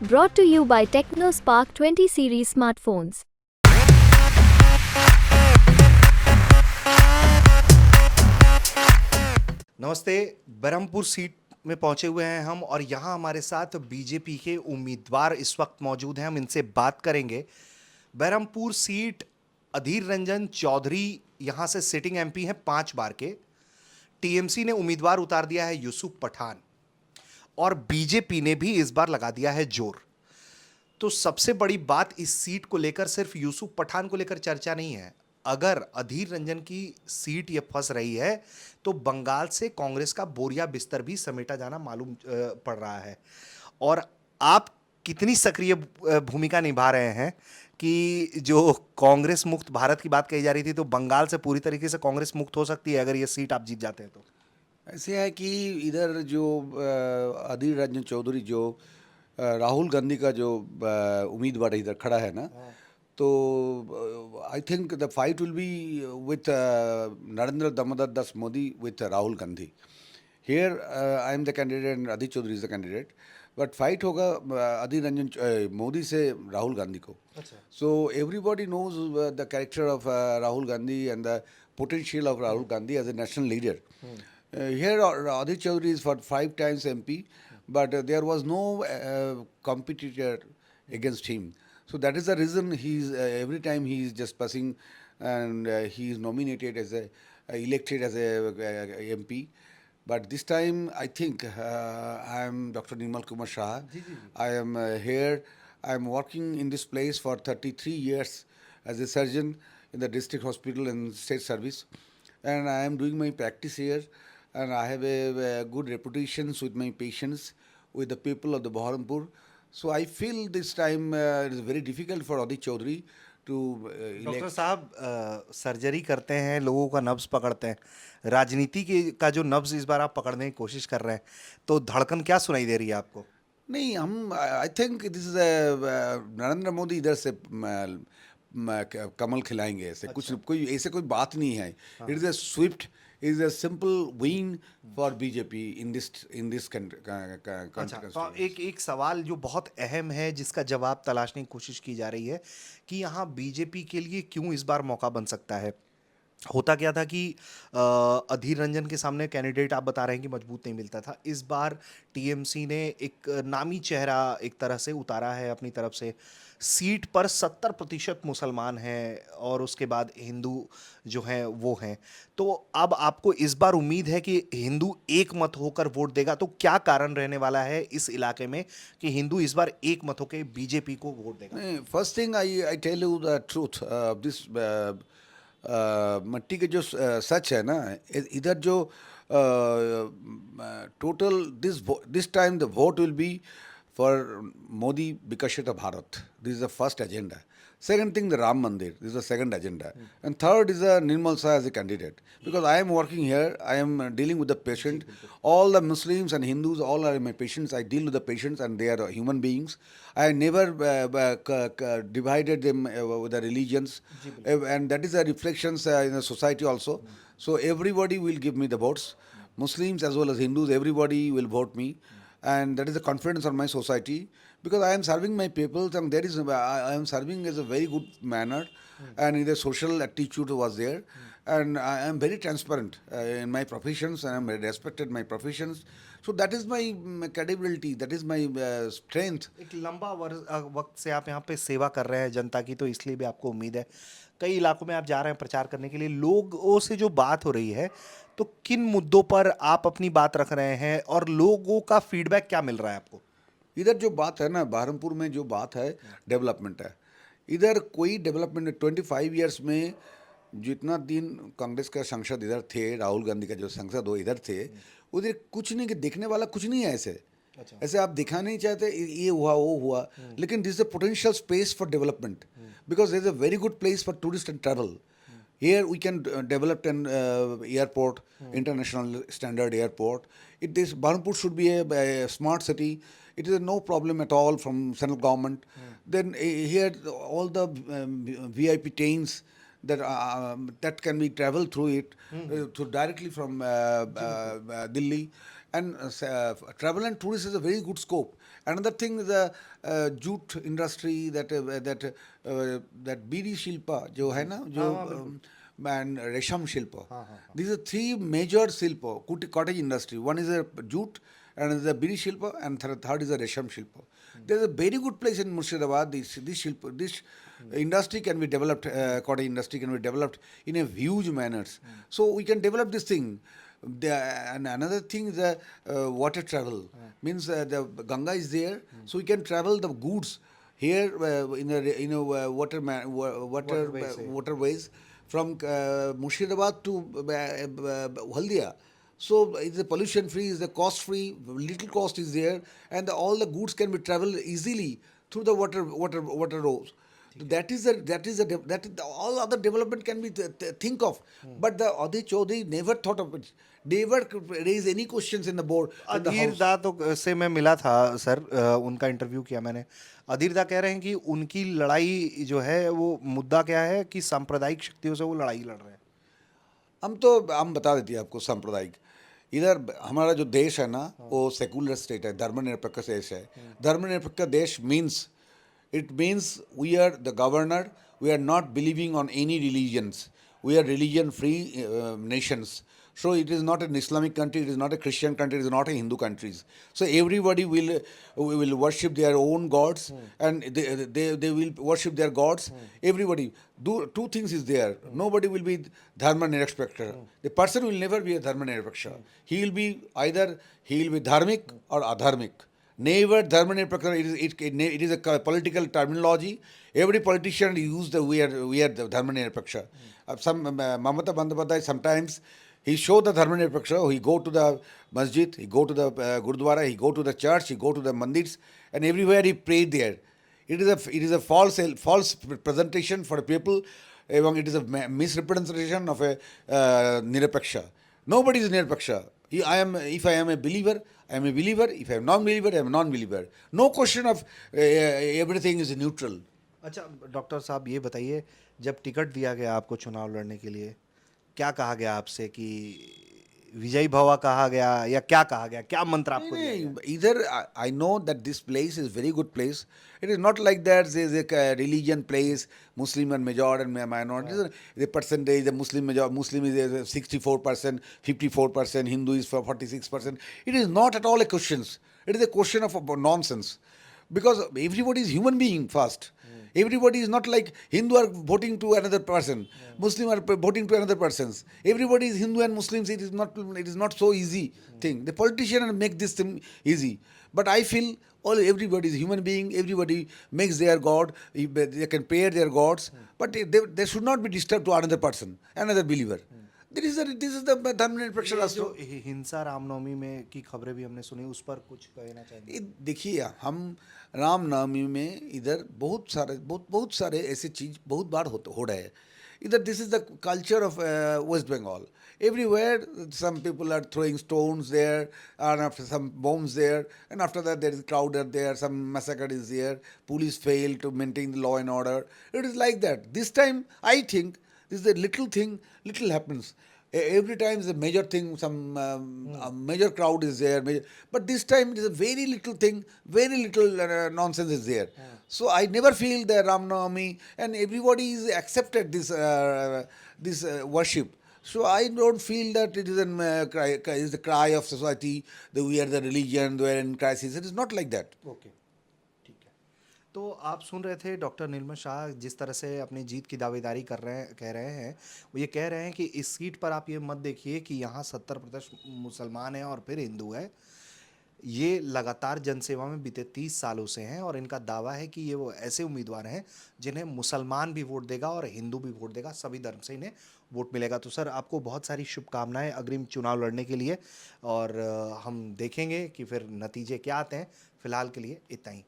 Brought to you by TechnoSpark 20 series smartphones. नमस्ते। Barhampur seat में पहुंचे हुए हैं हम और यहाँ हमारे साथ बीजेपी के उम्मीदवार इस वक्त मौजूद हैं। हम इनसे बात करेंगे। बरहमपुर सीट अधीर रंजन चौधरी यहाँ से सिटिंग एमपी हैं 5 बार के। टीएमसी ने उम्मीदवार उतार दिया है यूसुफ पठान और बीजेपी ने भी इस बार लगा दिया है जोर। तो सबसे बड़ी बात इस सीट को लेकर सिर्फ यूसुफ पठान को लेकर चर्चा नहीं है। अगर अधीर रंजन की सीट ये फंस रही है तो बंगाल से कांग्रेस का बोरिया बिस्तर भी समेटा जाना मालूम पड़ रहा है। और आप कितनी सक्रिय भूमिका निभा रहे हैं कि जो कांग्रेस मुक्त भारत की बात कही जा रही थी, तो बंगाल से पूरी तरीके से कांग्रेस मुक्त हो सकती है अगर ये सीट आप जीत जाते हैं तो। ऐसे है कि इधर जो अधीर रंजन चौधरी जो राहुल गांधी का जो उम्मीदवार इधर खड़ा है ना, तो I think the fight will be with Narendra Damodar Das Modi with Rahul Gandhi. Here I am the candidate and Adit Chaudhary is the candidate. But fight होगा अधीर रंजन मोदी से राहुल गांधी को. So everybody knows the character of Rahul Gandhi and the potential of Rahul Gandhi as a national leader. Here Adit Chaudhary is for 5 times MP, but there was no competitor against him. So that is the reason he's every time he is just passing and he is nominated as a elected as a MP. But this time, I think I am Dr. Nirmal Kumar Shah. I am here. I am working in this place for 33 years as a surgeon in the district hospital and state service. And I am doing my practice here. And I have a good reputation with my patients, with the people of the Baharampur. So I feel this time it is very difficult for Adit Chaudhary to doctor elect. साहब, surgery करते हैं, लोगों का नब्ज पकड़ते हैं। राजनीति के का जो नब्ज इस बार आप पकड़ने की कोशिश कर रहे हैं, तो धड़कन क्या सुनाई दे रही है आपको? नहीं, हम I think this is Narendra Modi इधर से कमल खिलाएंगे. ऐसे कुछ कोई ऐसे कोई बात नहीं है. It is a Swift, it is a simple win for BJP in this अच्छा, तो एक एक सवाल जो बहुत अहम है जिसका जवाब तलाशने की कोशिश की जा रही है कि यहाँ बीजेपी के लिए क्यों इस बार मौका बन सकता है। होता क्या था कि अधीर रंजन के सामने कैंडिडेट आप बता रहे हैं कि मजबूत नहीं मिलता था। इस बार टीएमसी ने एक नामी चेहरा एक तरह से उतारा है अपनी तरफ से। सीट पर 70% मुसलमान हैं और उसके बाद हिंदू जो हैं वो हैं। तो अब आपको इस बार उम्मीद है कि हिंदू एक मत होकर वोट देगा। तो क्या कारण रहने वाला है इस इलाके में कि हिंदू इस बार एक मत होकर बीजेपी को वोट देगा? First thing I tell you the truth of this. मट्टी के जो सच है ना, इधर जो total this time the vote will be for Modi Vikashita Bharat. This is the first agenda. Second thing, the Ram Mandir. This is the second agenda. And third is Nirmal Shah as a candidate. Because I am working here, I am dealing with the patient. All the Muslims and Hindus, all are my patients. I deal with the patients and they are human beings. I never divided them with the religions. And that is the reflections in the society also. So everybody will give me the votes. Muslims as well as Hindus, everybody will vote me. And that is the confidence on my society because I am serving my people and there is I am serving as a very good manner and the social attitude was there and I am very transparent in my professions and I am very respected my professions. So that is my credibility, that is my strength. एक लंबा वक्त से आप यहाँ पे सेवा कर रहे हैं जनता की, तो इसलिए भी आपको उम्मीद है। कई इलाकों में आप जा रहे हैं प्रचार करने के लिए, लोगों से जो बात हो रही है, तो किन मुद्दों पर आप अपनी बात रख रहे हैं और लोगों का फीडबैक क्या मिल रहा है आपको? इधर जो बात है ना, बहरमपुर में जो बात है डेवलपमेंट है. इधर कोई डेवलपमेंट 25 ईयर्स में जितना दिन कांग्रेस का सांसद इधर थे, राहुल गांधी का जो सांसद वो इधर थे, उधर कुछ नहीं, कि देखने वाला कुछ नहीं है. ऐसे ऐसे आप दिखा नहीं चाहते ये हुआ वो हुआ, लेकिन this is a potential space for development because this is a very good place for tourist and travel. Here we can develop an airport, international standard airport. This Burnpur should be a smart city. It is no problem at all from central government. Then here all the VIP trains that can be traveled through it, directly from Delhi, and travel and tourism is a very good scope. Another thing is the jute industry, that बीड़ी शिल्पा जो है ना, जो and रेशम शिल्प. These are three major शिल्प cottage industry. One is a jute, and is the बीड़ी शिल्प, and third is the रेशम शिल्प. There is a very good place in Murshidabad. This industry can be developed. Cottage industry can be developed in a huge manners. So we can develop this thing. And another thing is the water travel. Means the Ganga is there, so we can travel the goods here waterways from Murshidabad to Haldia. So it's a pollution free, it's a cost free, little cost is there, and all the goods can be traveled easily through the water roads. All other development can be think of, but the Adi Chaudhary never thought of it. Never raise any questions in the board. अधीर दा तो से मैं मिला था sir, उनका interview किया मैंने. अधीर दा कह रहे हैं कि उनकी लड़ाई जो है वो मुद्दा क्या है कि सांप्रदायिक शक्तियों से वो लड़ाई लड़ रहे हैं. हम बता देते हैं आपको. सांप्रदायिक इधर हमारा जो देश है ना, वो सेकुलर स्टेट है, धर्मनिरपेक्ष देश है. धर्मनिरपेक्ष देश means we are the governor, we are not believing on any religions, we are religion free nations. So it is not an Islamic country, it is not a Christian country, it is not a Hindu country. So everybody will worship their own gods, and they will worship their gods. Everybody. Two things is there. Nobody will be dharma nirakshaksha. The person will never be a dharma nirakshaksha. He will be dharmic or adharmic. Never dharma nirakshaksha. It is a political terminology. Every politician use we are the dharma nirakshaksha. Some Mamata Bandyopadhyay sometimes he show the dharma nirakshaksha. He go to the masjid, he go to the gurdwara, he go to the church, he go to the mandirs, and everywhere he prayed there. It is a false presentation for people. It is a misrepresentation of a niraksha. Nobody is niraksha. If I am a believer, I am a believer. If I am non-believer, I am a non-believer. No question of everything is neutral. अच्छा doctor साहब ये बताइए, जब ticket दिया गया आपको चुनाव लड़ने के लिए, क्या कहा गया आपसे कि विजयी भवा कहा गया या क्या कहा गया, क्या मंत्र आपको दिया गया? Either I know that this place is very good place. It is not like that there is a religion place, Muslim and majority and minority. The percentage, the Muslim is 64%, 54%, Hindu is 46%. It is not at all a question. It is a question of nonsense. Because everybody is human being first. Everybody is not like Hindu are voting to another person, Muslim are voting to another persons. Everybody is Hindu and Muslims. It is not so easy thing. The politician make this thing easy. But I feel everybody is human being. Everybody makes their god. They can pay their gods, but they should not be disturbed to another person, another believer. This is the धर्मनिरपेक्ष राष्ट्र. जो हिंसा रामनवमी में की खबरें भी हमने सुनी, उस पर कुछ कहना चाहिए? देखिए, हम रामनवमी में इधर बहुत सारे ऐसे चीज बहुत बार हो रहे हैं. Either this is the culture of West Bengal. Everywhere some people are throwing stones there, and after some bombs there, and after that there is crowd there, some massacre is there, police fail to maintain the law and order. It is like that. This time I think this is a little thing, little happens. Every time is a major thing, some major crowd is there. But this time it is a very little thing, very little nonsense is there. So I never feel the Ram Navami, and everybody is accepted this worship. So I don't feel that it is the cry of society, that we are the religion, we are in crisis. It is not like that. Okay, ठीक है. तो आप सुन रहे थे doctor नीलम शाह जिस तरह से अपनी जीत की दावेदारी कह रहे हैं. वो ये कह रहे हैं कि इस सीट पर आप ये मत देखिए कि यहाँ 70% मुसलमान हैं और फिर हिंदू है. ये लगातार जनसेवा में बीते 30 सालों से हैं और इनका दावा है कि ये वो ऐसे उम्मीदवार हैं जिन्हें मुसलमान भी वोट देगा और हिंदू भी वोट देगा, सभी धर्म से इन्हें वोट मिलेगा. तो सर आपको बहुत सारी शुभकामनाएं अग्रिम चुनाव लड़ने के लिए, और हम देखेंगे कि फिर नतीजे क्या आते हैं. फिलहाल के लिए इतना ही.